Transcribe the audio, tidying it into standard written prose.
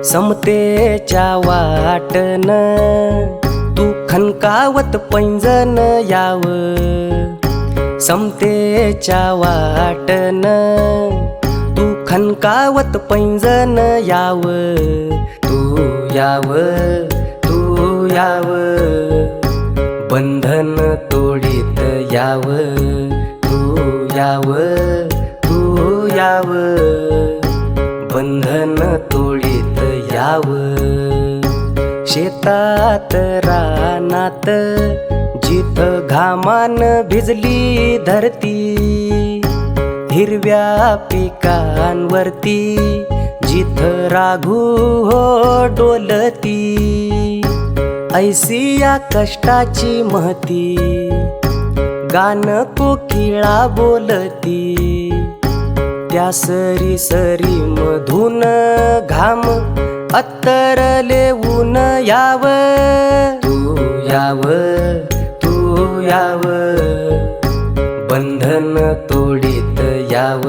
समतेच्या वाटन तू खनकावत पैंजण याव, समतेच्या वाटन तू खनकावत पैंजण याव, तू याव, तू याव, बंधन तोडीत याव, तू याव, तू याव, बंधन तोडीत याव। शेतात रानात जिथ घामान भिजली धरती, हिरव्या पिकांवरती जिथ राघू हो डोलती, ऐसी या कष्टाची महती गान कोकिळा बोलती, त्या सरी सरी मधून घाम अत्तरले ऊन याव, तू याव, तू याव, बंधन तोडीत याव।